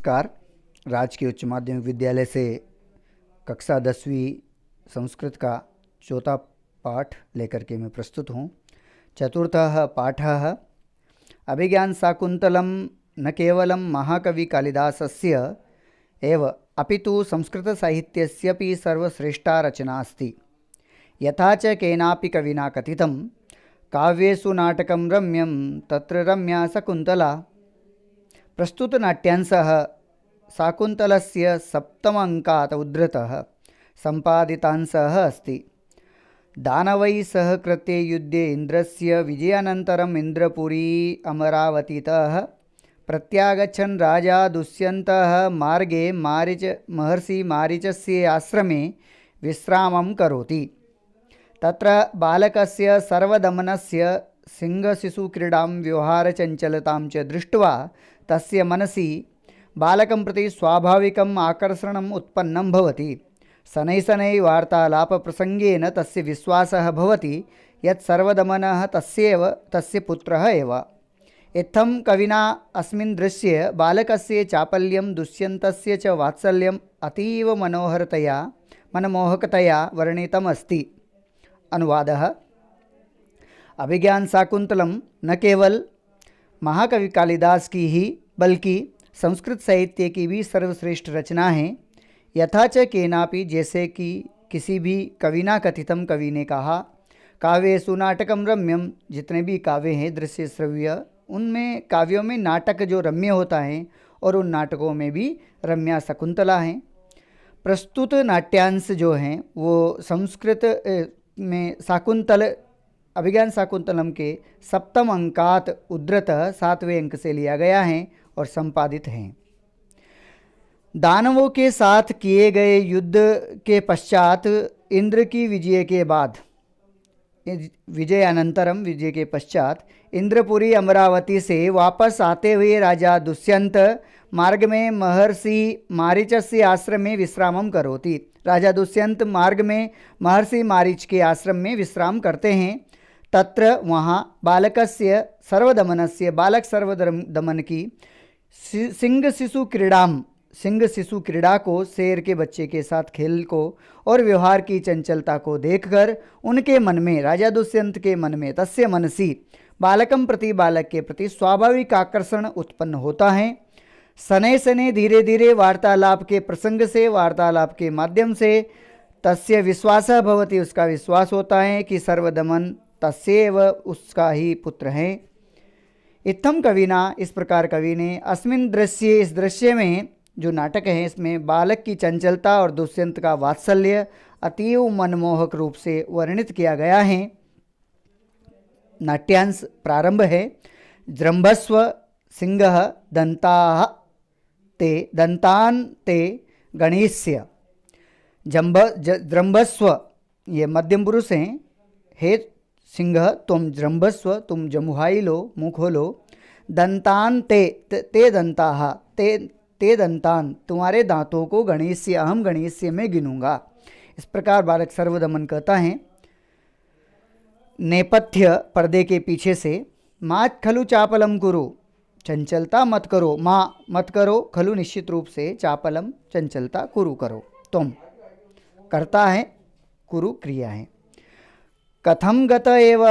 नमस्कार। राजकीय उच्च माध्यमिक विद्यालय से कक्षा 10वीं संस्कृत का चौथा पाठ लेकर के मैं प्रस्तुत हूँ। चतुर्थः पाठः अभिज्ञान शाकुन्तलं न केवलं महाकवि कालिदासस्य एव अपितु संस्कृतसाहित्यस्यपि सर्वश्रेष्ठा रचना अस्ति। यथा च केनापि कविना कथितं काव्येषु नाटकं रम्यं तत्र रम्या शकुन्तला। प्रस्तुत नाट्यांशः शाकुन्तलस्य सप्तमाङ्कात् उद्धृतः सम्पादितांशः अस्ति। दानवैः सह कृते युद्धे इन्द्रस्य विजयानन्तरम् इन्द्रपुरी अमरावतीतः प्रत्यागच्छन् राजा दुष्यन्तः मार्गे महर्षि मारीचस्य आश्रमे विश्रामं करोति। तत्र बालकस्य सर्वदमनस्य सिंहशिशुक्रीडां व्यवहारचञ्चलतां च दृष्ट्वा तस्य मनसि बालकं प्रति स्वाभाविकम् आकर्षणम् उत्पन्नं भवति। शनैः शनैः वार्तालापप्रसङ्गेन तस्य विश्वासः भवति यत् सर्वदमनः तस्य पुत्रः एव। इत्थं कविना अस्मिन् दृश्ये बालकस्य चापल्यं दुष्यन्तस्य च वात्सल्यम् अतीव मनमोहकतया वर्णितमस्ति। अनुवादः। अभिज्ञान शाकुन्तलम न केवल महाकवि कालिदास की ही बल्कि संस्कृत साहित्य की भी सर्वश्रेष्ठ रचना है। यथा च केनापि, जैसे कि किसी भी कविना कथितम, कवि ने कहा, काव्येषु नाटकम रम्यम, जितने भी काव्य हैं दृश्य श्रव्य, उनमें काव्यों में नाटक जो रम्य होता है और उन नाटकों में भी रम्या शकुंतला हैं। प्रस्तुत नाट्यांश जो हैं वो संस्कृत में शाकुंतल अभिज्ञान शाकुंतलम के सप्तम अंकात उद्धृतः 7वें अंक से लिया गया है और संपादित हैं। दानवों के साथ किए गए युद्ध के पश्चात इंद्र की विजय के बाद, विजयानंतरम, विजय के पश्चात इंद्रपुरी अमरावती से वापस आते हुए राजा दुष्यंत मार्ग में महर्षि मारीचस्य आश्रम में विश्रामम करोति। राजा दुष्यंत मार्ग में महर्षि मारीच के आश्रम में विश्राम करते हैं। तत्र वहाँ बालकस्य सर्वदमनस्य, बालक सर्वदमन की, सिंह शिशु क्रीड़ा को, शेर के बच्चे के साथ खेल को और व्यवहार की चंचलता को देखकर उनके मन में, राजा दुष्यंत के मन में, तस्य मनसि, बालकम प्रति, बालक के प्रति स्वाभाविक आकर्षण उत्पन्न होता है। शनैः शनैः, धीरे धीरे, वार्तालाप के प्रसंग से, वार्तालाप के माध्यम से, तस्य विश्वासः भवति, उसका विश्वास होता है कि सर्वदमन तस्यैव, उसका ही पुत्र है। इत्थम कविना, इस प्रकार कवि ने, अस्मिन् दृश्ये, इस दृश्य में जो नाटक है इसमें बालक की चंचलता और दुष्यंत का वात्सल्य अतीव मनमोहक रूप से वर्णित किया गया है। नाट्यांश प्रारंभ है। जृंभस्व सिंह दंतान ते गणेश्य। जृंभस्व, ये मध्यम पुरुष हैं। हे सिंह, तुम जृंभस्व, तुम जमुहाई लो, मुँह खोलो। दंतान ते दंताः, ते दंतान, तुम्हारे दांतों को, गणेश्य, अहम गणेश्य में गिनूंगा। इस प्रकार बालक सर्वदमन कहता है। नेपथ्य, पर्दे के पीछे से, माँ खलु चापलम कुरु, चंचलता मत करो, माँ मत करो, खलु निश्चित रूप से, चापलम चंचलता, कुरु करो, तुम, करता है, कुरु क्रिया है। कथम गत एव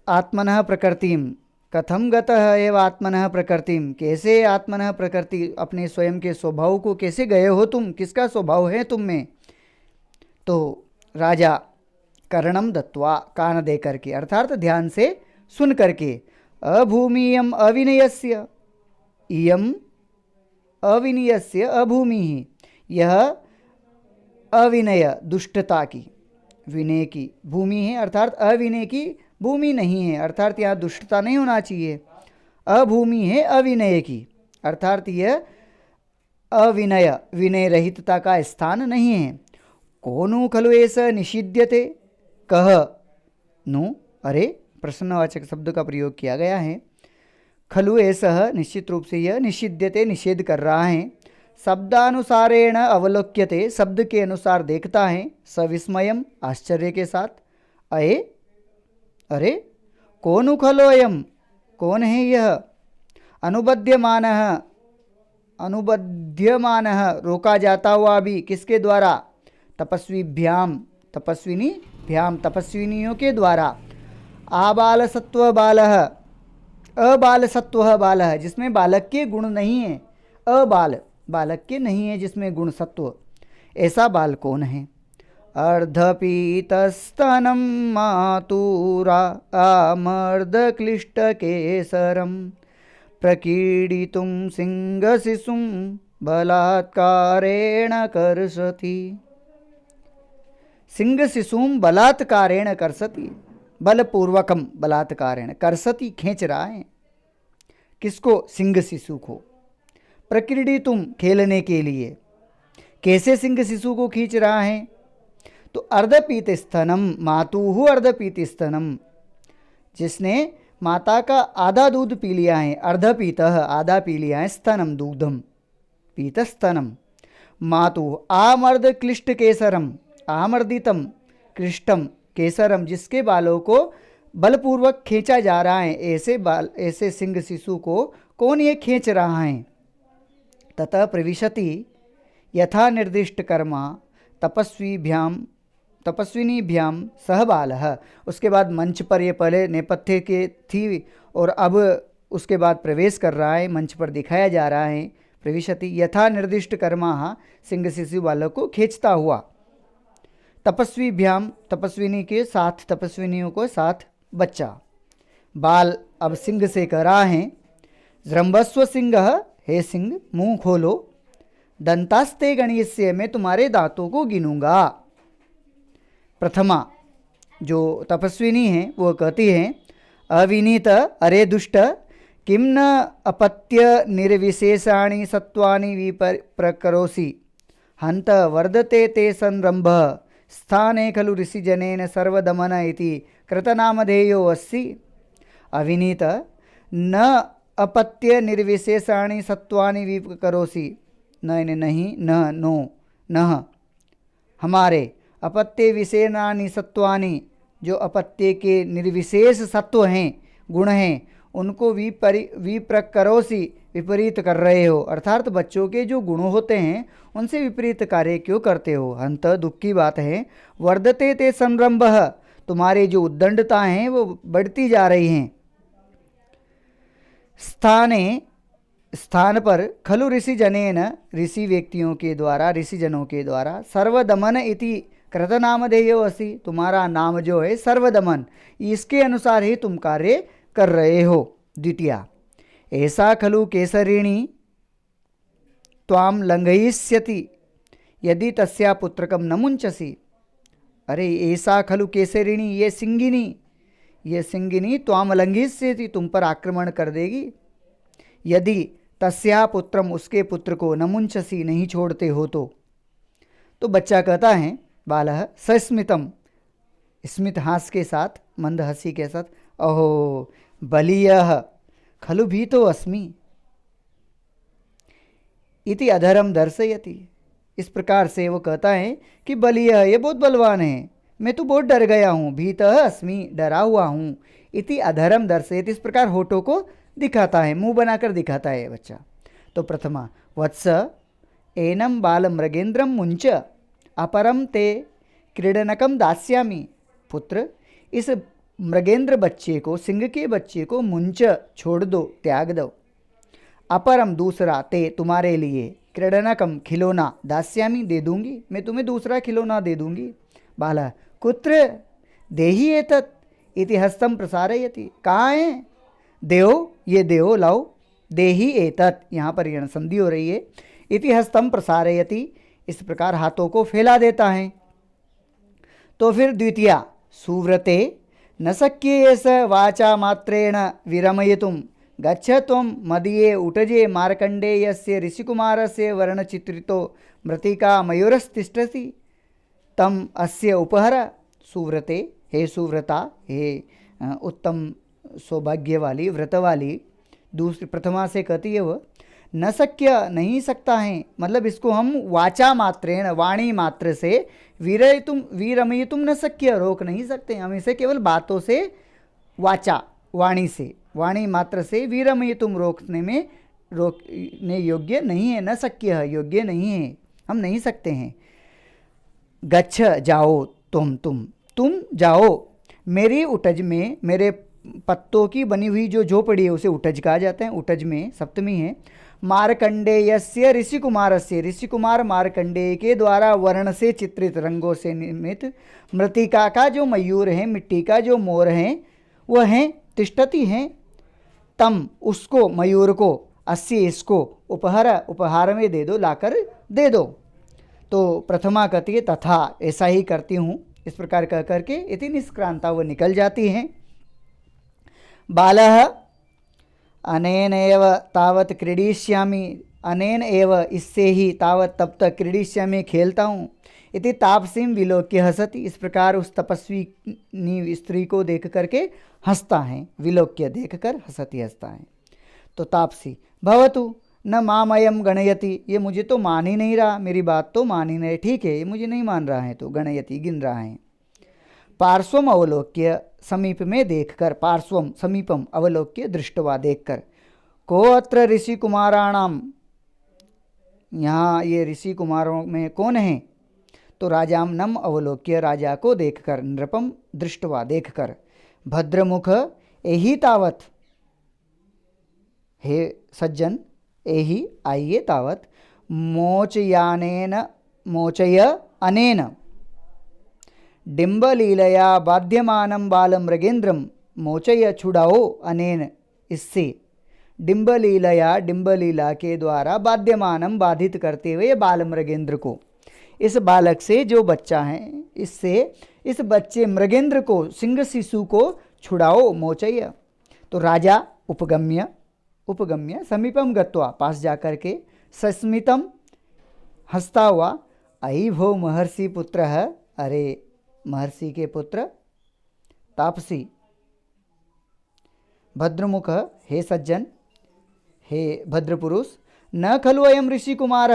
आत्मनः प्रकृतिम, कथम गतः एव आत्मनः प्रकृतिम, कैसे आत्मनः प्रकृति, अपने स्वयं के स्वभाव को कैसे गए हो तुम, किसका स्वभाव है तुम में। तो राजा कर्णम दत्वा, कान दे करके, अर्थात ध्यान से सुन करके, अभूमियम अविनयस्य, इयम अविनयस्य अभूमि, यह अविनय, दुष्टता की, विनय की भूमि है, अर्थात अविनय की भूमि नहीं है, अर्थात यहाँ दुष्टता नहीं होना चाहिए। अभूमि है अविनय की, अर्थात यह अविनय, विनय रहितता का स्थान नहीं है। कोनु खलु ऐसा निषिध्यते, कह, नु, अरे, प्रश्नवाचक शब्द का प्रयोग किया गया है। खलु ऐसा, निश्चित रूप से यह, निषिध्यते, निषेध कर रहा है। शब्दानुसारेण अवलोक्यते, शब्द के अनुसार देखता है। सविस्मयम, आश्चर्य के साथ। अरे, कौन खलोयम, कौन है यह। अनुबध्यमानः, अनुबध्यमानः रोका जाता हुआ भी किसके द्वारा? तपस्वीभ्याम तपस्विनीभ्याम तपस्विनियों के द्वारा। आबाल सत्व बालः अबाल सत्व बालः जिसमें बालक के गुण नहीं है, अबाल बालक के नहीं है जिसमें गुण सत्व, ऐसा बाल कौन है? अर्धपीतस्तनं मातुरा आमर्दक्लिष्टकेसरं प्रकीडितुं सिंहशिशुं बलात्कारेण कर्षति। सिंहशिशुं बलात्कारेण कर्षति, बलपूर्वकम बलात्कारेण, कर्षति खींच रहा है। किसको? सिंह शिशु को। प्रक्रीडितुम खेलने के लिए। कैसे सिंह शिशु को खींच रहा है? तो अर्धपीत स्तनम मातुहु अर्धपीत स्तनम, जिसने माता का आधा दूध पी लिया है, अर्धपीतः आधा पी लिया है, स्तनम दूधम पीत स्तनम, मातु आमर्द क्लिष्ट केसरम आमर्दितम क्लिष्टम केसरम जिसके बालों को बलपूर्वक खींचा जा रहा है, ऐसे सिंह शिशु को कौन ये खींच रहा है? ततः प्रविशति यथा निर्दिष्ट कर्मा तपस्विनीभ्याम सह बालः। उसके बाद मंच पर, ये पहले नेपथ्य के थी और अब उसके बाद प्रवेश कर रहा है, मंच पर दिखाया जा रहा है। प्रविशति यथा निर्दिष्ट कर्मा, सिंह शिशु बालक को खींचता हुआ। तपस्वीभ्याम तपस्विनी के साथ, तपस्विनियों को साथ बच्चा। बाल अब सिंह से कह रहा है, जृंभस्व सिंह, हे सिंह मुंह खोलो, दंतास्ते गणिस्य, मैं तुम्हारे दांतों को गिनूंगा। प्रथमा जो तपस्विनी है वो कहती है, अविनीत अरे दुष्ट, किम न अपत्य निर्विशेषाणि सत्वानि विप्रकरोसि, हंत वर्धते ते संरंभ, स्थाने खलु ऋषिजनेन सर्वदमन इति कृतनामधेयो अस्सि। अविनीत न अपत्य निर्विशेषाणि सत्वानि विप्रकरोसि, नहीं न नो न हमारे अपत्य विशेषाणि सत्वानि, जो अपत्य के निर्विशेष सत्व हैं, गुण हैं, उनको विप्रकरोसि विपरीत कर रहे हो, अर्थात बच्चों के जो गुण होते हैं उनसे विपरीत कार्य क्यों करते हो? हंत दुख की बात है। वर्धते ते संरंभः, तुम्हारी जो उद्दंडता हैं वो बढ़ती जा रही हैं। स्थान पर खलु ऋषि जनेन, ऋषि व्यक्तियों के द्वारा, ऋषि जनों के द्वारा, सर्वदमन इति कृतनामधेयो असि, तुम्हारा नाम जो है सर्वदमन, इसके अनुसार ही तुम कार्य कर रहे हो। द्वितीया ऐसा खलु केसरिणी त्वाम लंघयिष्यति यदि तस्या पुत्रकम न मुंचसी। अरे ऐसा खलु केसरिणी, ये सिंगिनी त्वाम लंघयिष्यति, तुम पर आक्रमण कर देगी, यदि तस्या पुत्रम, उसके पुत्र को, न मुंचसी, नहीं छोड़ते हो तो बच्चा कहता है, बालः सस्मितम, स्मित हास के साथ, मंद हंसी के साथ, अहो बलीयः खलु भीतो अस्मि इति अधरम दर्शयति। इस प्रकार से वो कहता है कि बलीय, ये बहुत बलवान है, मैं तो बहुत डर गया हूँ, भीतः अस्मि, डरा हुआ हूँ, इति अधरम दर्शयति, इस प्रकार होठों को दिखाता है, मुंह बनाकर दिखाता है बच्चा। तो प्रथमा वत्स एनम बाल मृगेंद्रम मुंच अपरम ते क्रीडनकम दास्यामि, पुत्र इस मृगेंद्र बच्चे को, सिंह के बच्चे को मुंच, छोड़ दो, त्याग दो, अपरम दूसरा, ते तुम्हारे लिए, क्रीडनकम खिलौना, दास्यामि दे दूंगी, मैं तुम्हें दूसरा खिलौना दे दूंगी। बाला कुत्र देही एतत् इति हस्तम प्रसारयति, कहाँ है? देहो, ये देहो लाओ, देही एतत्, यहाँ पर यण संधि हो रही है, इति हस्तम प्रसारयति, इस प्रकार हाथों को फैला देता है। तो फिर द्वितीया सुव्रते न शक्य एष वाचा मात्रेण विरमयितुं, गच्छ त्वं मदीये उटजे मार्कण्डेयस्य ऋषिकुमारस्य वर्णचित्रितो मृत्तिका मयूरस्तिष्ठसि तम अस्य उपहर। सुव्रते, हे सुव्रता, हे उत्तम सौभाग्य वाली, व्रत वाली, दूसरी प्रथमा से कहती है वह, न शक्य, नहीं सकता है, मतलब इसको हम वाचा मात्रेण, वाणी मात्र से, विरमयितुम न शक्य, रोक नहीं सकते हम इसे, केवल बातों से, वाचा वाणी से, वाणी मात्र से, विरमयितुम रोकने में रोकने योग्य नहीं है, न शक्य है, योग्य नहीं है, हम नहीं सकते हैं। गच्छ जाओ, तुम जाओ मेरी उटज में, मेरे पत्तों की बनी हुई जो झोपड़ी है उसे उटज कहा जाता है, उटज में सप्तमी है। मार्कंडेयस्य ऋषि कुमारस्य, ऋषि कुमार मार्कंडेय के द्वारा वर्ण से चित्रित, रंगों से निर्मित मृतिका का जो मयूर है, मिट्टी का जो मोर है वह है, तिष्ठति हैं, तम उसको, मयूर को, अस्सी इसको, उपहार में दे दो, लाकर दे दो। तो प्रथमा कहती है तथा, ऐसा ही करती हूँ, इस प्रकार कह करके इति निष्क्रांता वो निकल जाती हैं। बालः अनेन एव तावत क्रीडिष्यामि, अनेन एव इससे ही, तावत तब तक, क्रीडिष्यामि खेलता हूँ, इति तापसीम विलोक्य हसति, इस प्रकार उस तपस्वी स्त्री को देख करके हंसता है, विलोक्य देख कर हंसती, हंसता है। तो तापसी भवतु न मामयम गणयति, ये मुझे तो मान ही नहीं रहा, मेरी बात तो मान ही नहीं, ठीक है ये मुझे नहीं मान रहा है, तो गणयति गिन रहा है। पार्श्वम अवलोक्य, समीप में देखकर, पार्श्वम समीपम, अवलोक्य दृष्टवा देखकर, को अत्र ऋषि कुमाराणाम, यहाँ ये ऋषि कुमारों में कौन है, तो राजाम नम अवलोक्य, राजा को देखकर, नृपम दृष्टवा देखकर, भद्रमुख एहि तावत, हे सज्जन एहि आइए तावत, मोचयानेन, मोचय अनेन, डिम्बलीलया बाध्यमानं बालमृगेन्द्रम, मोचय छुड़ाओ अनेन, इससे, डिम्बलीलया, डिम्बलीला के द्वारा, बाध्यमानं बाधित करते हुए बालमृगेंद्र को, इस बालक से जो बच्चा है, इससे इस बच्चे मृगेंद्र को, सिंह शिशु को छुड़ाओ, मोचय। तो राजा उपगम्य, उपगम्य समीपम गत्वा, पास जाकर के, सस्मितम हंसता हुआ, अयि भो महर्षि पुत्र है, अरे महर्षि के पुत्र, तापसी, भद्रमुख हे सज्जन, हे भद्रपुरुष, न खलु अयम ऋषि कुमार,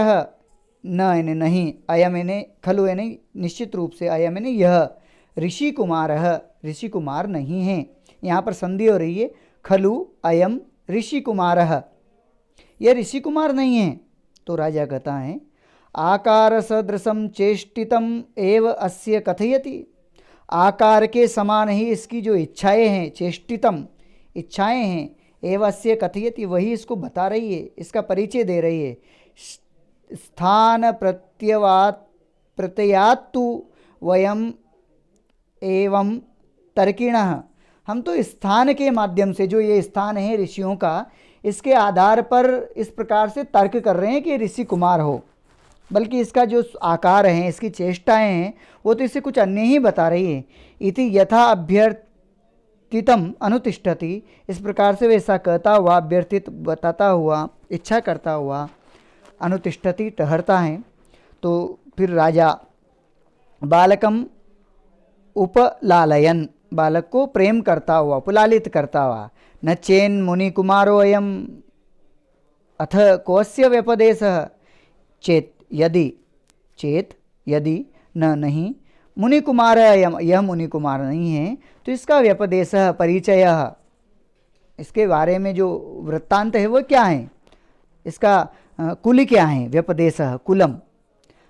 न यानी नहीं, अयम यानी खलु यानी निश्चित रूप से, अयम यानी यह, ऋषि कुमार, ऋषि कुमार नहीं है, यहाँ पर संधि हो रही है, खलु अयम ऋषि कुमार, यह ऋषि कुमार नहीं है। तो राजा कहता है आकार सदृशम चेष्टितम एव अस्य कथयति, आकार के समान ही इसकी जो इच्छाएं हैं, चेष्टितम इच्छाएं हैं, एव अस्य कथयति वही इसको बता रही है, इसका परिचय दे रही है। स्थान प्रत्ययात्तु वयम एवं तर्किणः, हम तो स्थान के माध्यम से, जो ये स्थान है ऋषियों का, इसके आधार पर इस प्रकार से तर्क कर रहे हैं कि ऋषि कुमार हो, बल्कि इसका जो आकार है, इसकी चेष्टाएं हैं, वो तो इसे कुछ अन्य ही बता रही है। इति यथा अभ्यर्थितम अनुतिष्ठति, इस प्रकार से वैसा कहता हुआ, अभ्यर्थित बताता हुआ, इच्छा करता हुआ, अनुतिष्ठति ठहरता है। तो फिर राजा बालकम उपलालयन, बालक को प्रेम करता हुआ, उपलालित करता हुआ, न चेन मुनि कुमारो अयम अथ कोस्य व्यपदेशः, चेत यदि, चेत यदि, न नहीं, मुनि कुमार अयम, यह मुनि कुमार नहीं है, तो इसका व्यपदेशः परिचय, इसके बारे में जो वृत्तांत है वो क्या है, इसका कुल क्या है, व्यपदेशः कुलम।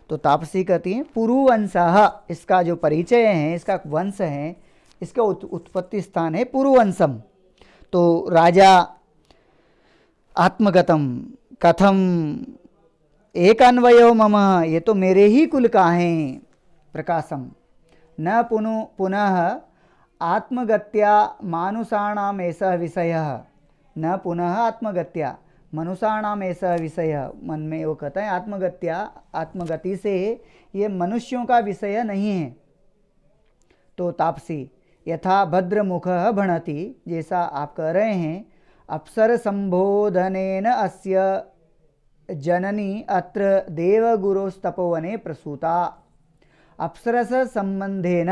तो तापसी कहती हैं पुरुवंशः, इसका जो परिचय है, इसका वंश है, इसका उत्पत्ति स्थान है पुरुवंशम। तो राजा आत्मगतम कथम एकान्वयो मम, ये तो मेरे ही कुल का है, प्रकाशम, न पुनः आत्मगत्या मानुषाणाम ऐसा विषय, न पुनः आत्मगत्या मनुष्याणाम ऐसा विषय, मन में वो कहता है आत्मगत्या, आत्मगति से ये मनुष्यों का विषय नहीं है। तो तापसी यथा भद्रमुख भणति, जैसा आप कह रहे हैं, अप्सर संबोधनेन अस्य जननी अत्र देवगुरोस्तपोवने प्रसूता, अप्सरस संबंधेन,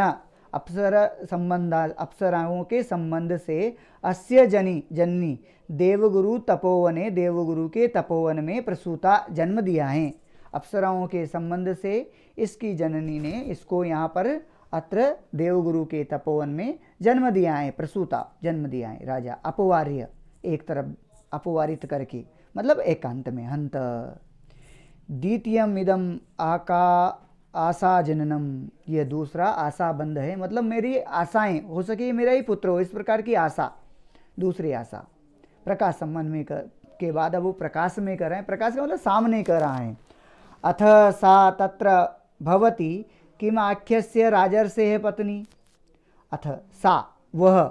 अप्सर संबंध, अप्सराओं के संबंध से, अस्य जननी देवगुरु तपोवने, देवगुरु के तपोवन में प्रसूता, जन्म दिया है। अप्सराओं के संबंध से इसकी जननी ने इसको यहाँ पर अत्र देवगुरु के तपोवन में जन्म दिया है, प्रसूता जन्म दिया है। राजा अपवार्य, एक तरफ अपवारित करके, मतलब एकांत में। हंत द्वितीयम इदम आशा जननम, ये दूसरा आशा बंध है, मतलब मेरी आशाएं हो सके मेरा ही पुत्र हो, इस प्रकार की आशा, दूसरी आशा। प्रकाश संबंध में के बाद अब वो प्रकाश में कर रहे हैं, प्रकाश का मतलब सामने कर रहा है। अथ सा तत्र भवति किम आख्यस्य राजर्षेः पत्नी, अथ सा वह,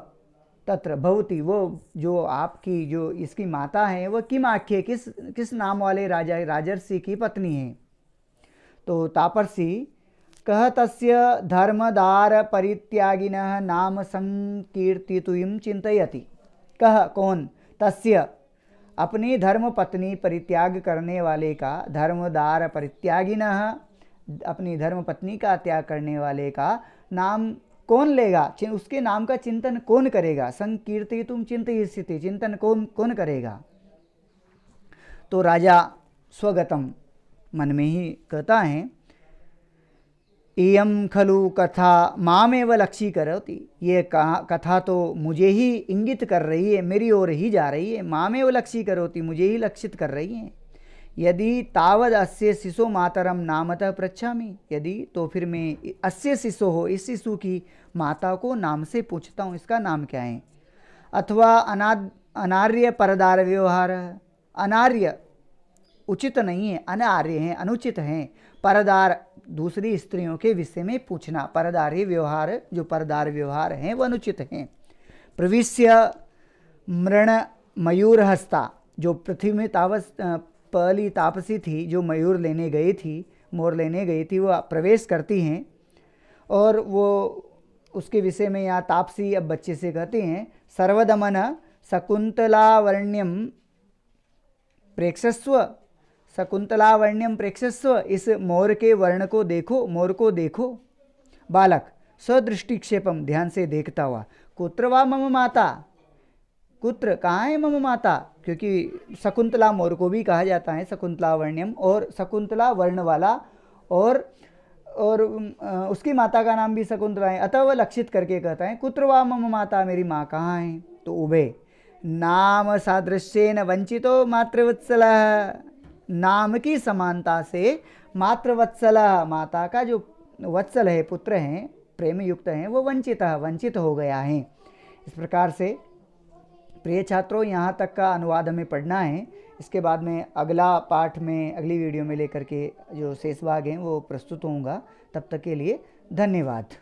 तत्र भवति वो जो आपकी जो इसकी माता है, वह किम आख्य किस नाम वाले राजा राजर्षि की पत्नी है। तो तापसी कह तस्य धर्मदार परित्यागिनः नाम संकीर्तितुं चिंतयति। कह कौन, तस्य अपनी धर्म पत्नी परित्याग करने वाले का, धर्मदार परित्यागिनः अपनी धर्म पत्नी का त्याग करने वाले का नाम कौन लेगा, उसके नाम का चिंतन कौन करेगा। संकीर्तितुं चिंतयिष्यति, चिंतन कौन करेगा। तो राजा स्वगतम मन में ही कहता है, इयं खलु कथा मामेव लक्षीकरोति, ये कथा तो मुझे ही इंगित कर रही है, मेरी ओर ही जा रही है। मामेव लक्षीकरोति, मुझे ही लक्षित कर रही है। यदि तावद अस्य शिशो मातरम नामतः पृच्छामि, यदि तो फिर मैं अस्य शिशो हो, इस शिशु की माता को नाम से पूछता हूँ, इसका नाम क्या है। अथवा अनार्य परदार व्यवहार, अनार्य उचित नहीं है, अनार्य हैं, अनुचित हैं, परदार दूसरी स्त्रियों के विषय में पूछना, परदारी व्यवहार जो परदार व्यवहार हैं वो अनुचित हैं। प्रविश्य मृण मयूर हस्ता, जो पृथ्वी में पहली तापसी थी, जो मयूर लेने गई थी, मोर लेने गई थी, वो प्रवेश करती हैं। और वो उसके विषय में यहाँ तापसी अब बच्चे से कहते हैं, सर्वदमन शकुंतलावर्ण्यम प्रेक्षस्व, शकुंतलावर्ण्यम प्रेक्षस्व, इस मोर के वर्ण को देखो, मोर को देखो। बालक सदृष्टिक्षेपम, ध्यान से देखता हुआ, कुत्र वा मम माता, कुत्र कहाँ है मम माता, क्योंकि शकुंतला मोर को भी कहा जाता है शकुंतलावर्ण्यम, और शकुंतला वर्ण वाला, और उसकी माता का नाम भी शकुंतला है। अतः वह लक्षित करके कहता है, कुत्र वा मम माता, मेरी माँ कहाँ है। तो उभे नाम सादृश्येन वंचितो मातृवत्सलः, नाम की समानता से मातृवत्सलः, माता का जो वत्सल है, पुत्र हैं, प्रेम युक्त हैं, वो वंचित हो गया है। इस प्रकार से प्रिय छात्रों, यहाँ तक का अनुवाद हमें पढ़ना है। इसके बाद में अगला पाठ में अगली वीडियो में लेकर के जो शेष भाग हैं वो प्रस्तुत होऊंगा। तब तक के लिए धन्यवाद।